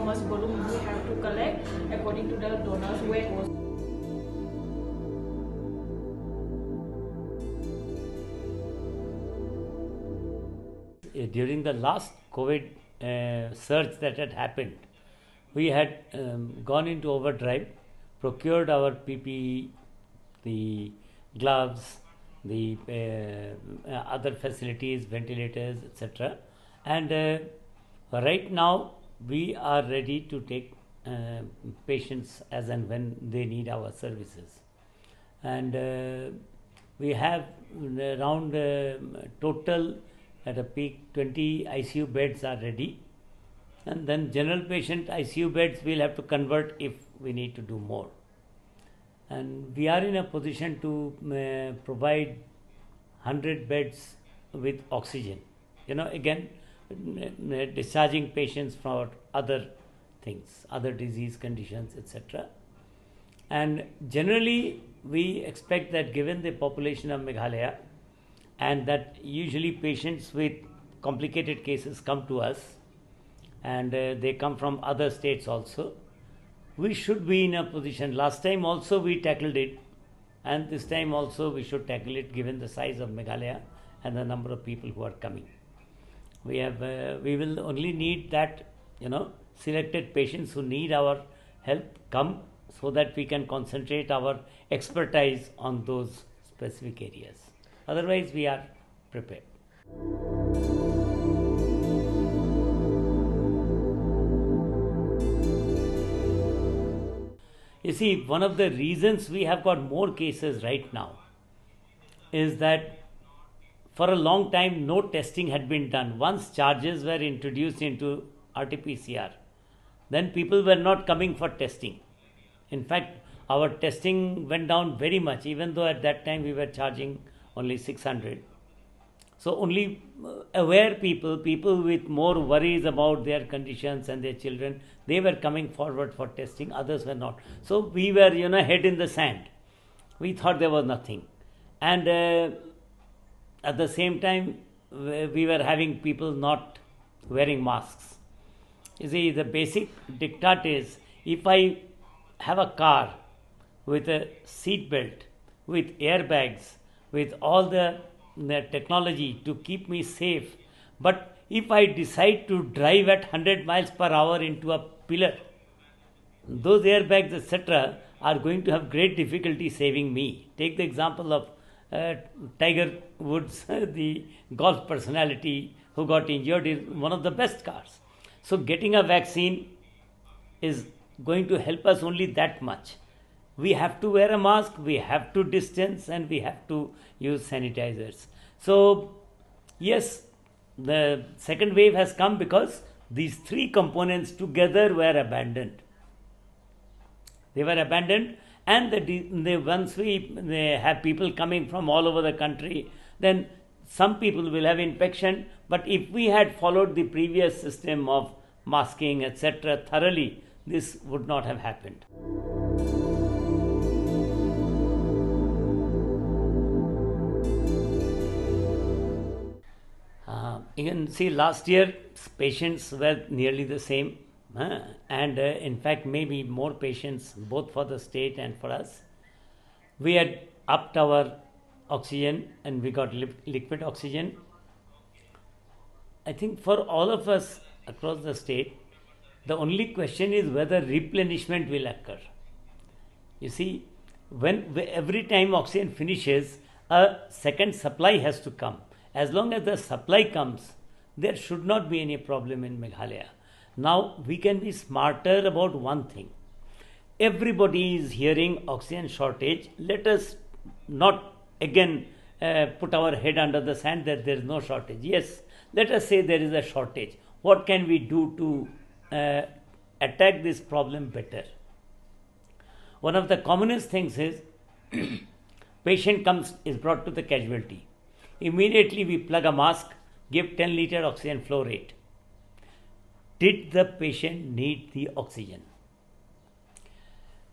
much balloon we have to collect according to the donor's weight also. During the last COVID surge that had happened, we had gone into overdrive, procured our PPE, the gloves, the other facilities, ventilators, etc. And right now we are ready to take patients as and when they need our services. And we have around total at a peak 20 ICU beds are ready, and then general patient ICU beds we'll have to convert if we need to do more. And we are in a position to provide 100 beds with oxygen, again discharging patients for other things, other disease conditions, etc. And generally we expect that given the population of Meghalaya, and that usually patients with complicated cases come to us, and they come from other states also, we should be in a position. Last time also we tackled it, and this time also we should tackle it given the size of Meghalaya and the number of people who are coming. We will only need that, selected patients who need our help come, so that we can concentrate our expertise on those specific areas. Otherwise, we are prepared. You see, one of the reasons we have got more cases right now is that for a long time no testing had been done. Once charges were introduced into RT-PCR, then people were not coming for testing. In fact, our testing went down very much, even though at that time we were charging only 600. So only aware people with more worries about their conditions and their children, they were coming forward for testing, others were not. So we were, head in the sand. We thought there was nothing. And at the same time, we were having people not wearing masks. You see, the basic diktat is, if I have a car with a seat belt, with airbags, with all the technology to keep me safe, but if I decide to drive at 100 miles per hour into a pillar, those airbags, etc., are going to have great difficulty saving me. Take the example of Tiger Woods, the golf personality who got injured in one of the best cars. So getting a vaccine is going to help us only that much. We have to wear a mask, we have to distance, and we have to use sanitizers. So yes, the second wave has come because these three components together were abandoned. They were abandoned, and once we have people coming from all over the country, then some people will have infection. But if we had followed the previous system of masking, etc., thoroughly, this would not have happened. You can see last year patients were nearly the same, and in fact maybe more patients both for the state and for us. We had upped our oxygen and we got liquid oxygen. I think for all of us across the state, the only question is whether replenishment will occur. You see, every time oxygen finishes, a second supply has to come. As long as the supply comes, there should not be any problem in Meghalaya. Now, we can be smarter about one thing. Everybody is hearing oxygen shortage. Let us not again put our head under the sand that there is no shortage. Yes, let us say there is a shortage. What can we do to attack this problem better? One of the commonest things is patient is brought to the casualty. Immediately we plug a mask, give 10 liter oxygen flow rate. Did the patient need the oxygen?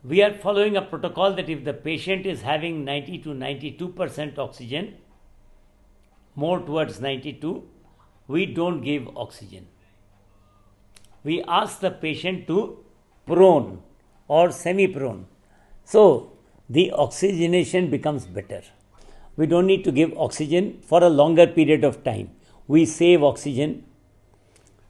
We are following a protocol that if the patient is having 90 to 92% oxygen, more towards 92, we don't give oxygen. we ask the patient to prone or semi-prone. So the oxygenation becomes better. We don't need to give oxygen for a longer period of time. We save oxygen.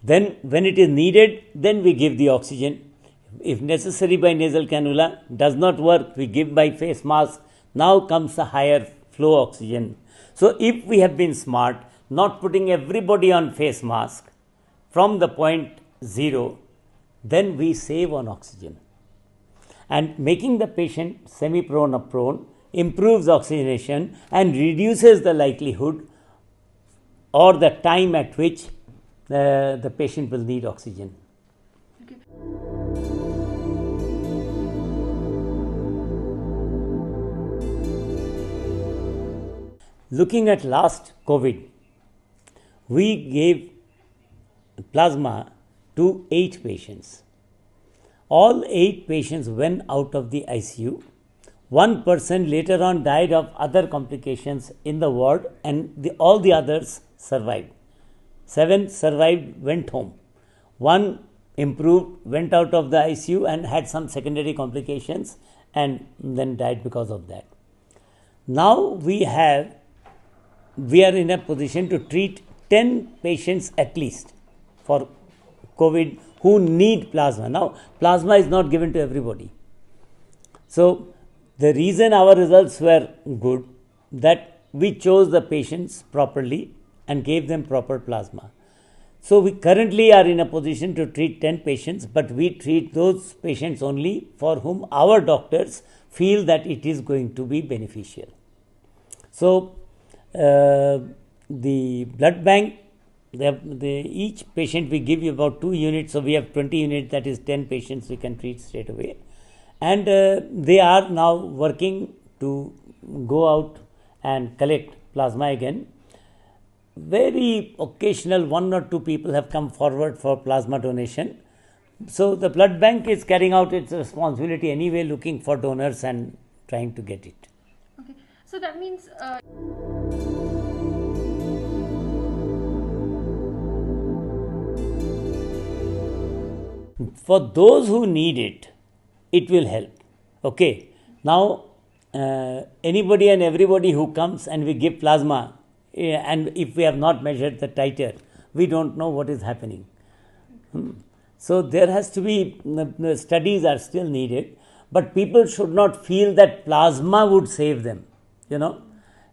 Then when it is needed, then we give the oxygen. If necessary by nasal cannula, does not work, we give by face mask. Now comes a higher flow oxygen. So if we have been smart, not putting everybody on face mask from the point 0, then we save on oxygen. And making the patient semi-prone or prone improves oxygenation and reduces the likelihood or the time at which the patient will need oxygen. Okay. Looking at last COVID, we gave plasma to 8 patients. All 8 patients went out of the ICU. One person later on died of other complications in the ward, and all the others survived. 7 survived, went home. 1 improved, went out of the ICU and had some secondary complications and then died because of that. Now we are in a position to treat 10 patients at least for COVID who need plasma. Now, plasma is not given to everybody. So, the reason our results were good, that we chose the patients properly and gave them proper plasma. So, we currently are in a position to treat 10 patients, but we treat those patients only for whom our doctors feel that it is going to be beneficial. So, the blood bank, each patient we give you about 2 units, so we have 20 units, that is 10 patients we can treat straight away. And they are now working to go out and collect plasma again. Very occasional 1 or 2 people have come forward for plasma donation. So the blood bank is carrying out its responsibility anyway, looking for donors and trying to get it. Okay, so that means for those who need it, it will help. Okay. Now, anybody and everybody who comes and we give plasma, and if we have not measured the titer, we don't know what is happening. So there has to be, studies are still needed, but people should not feel that plasma would save them. Neither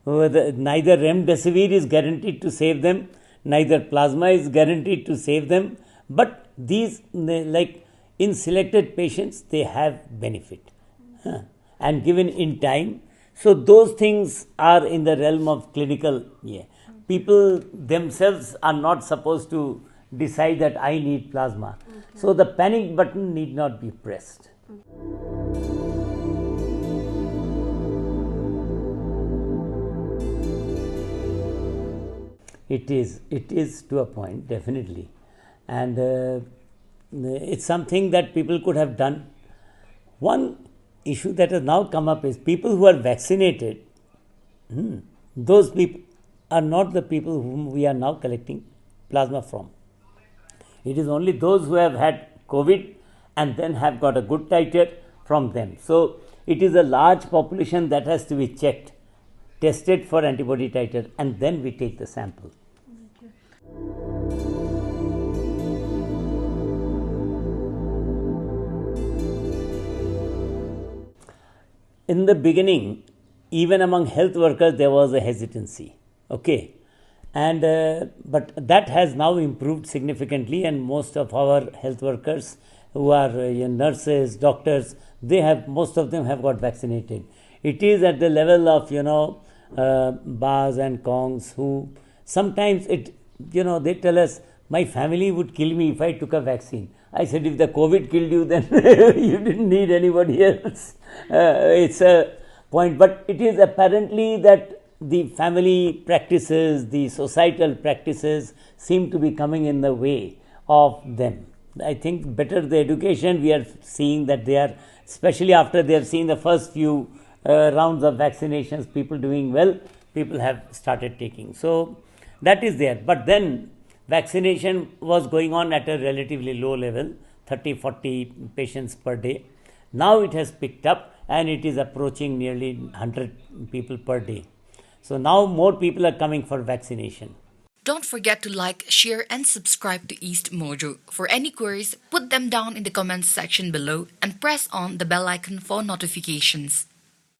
remdesivir is guaranteed to save them, neither plasma is guaranteed to save them, but these, like in selected patients, they have benefit and given in time. So those things are in the realm of clinical. People themselves are not supposed to decide that I need plasma. Okay. So the panic button need not be pressed. It is to a point, definitely. And it's something that people could have done. One issue that has now come up is people who are vaccinated, those people are not the people whom we are now collecting plasma from. It is only those who have had COVID and then have got a good titer from them. So it is a large population that has to be checked, tested for antibody titer, and then we take the sample. In the beginning, even among health workers, there was a hesitancy. Okay. And but that has now improved significantly, and most of our health workers who are nurses, doctors, most of them have got vaccinated. It is at the level of bars and kongs who sometimes they tell us, my family would kill me if I took a vaccine. I said, if the COVID killed you, then you didn't need anybody else. It's a point, but it is apparently that the family practices, the societal practices seem to be coming in the way of them. I think better the education, we are seeing that they are, especially after they have seen the first few rounds of vaccinations, people doing well, people have started taking. So that is there. But then vaccination was going on at a relatively low level, 30, 40 patients per day. Now it has picked up and it is approaching nearly 100 people per day. So now more people are coming for vaccination. Don't forget to like, share, and subscribe to East Mojo. For any queries, put them down in the comments section below and press on the bell icon for notifications.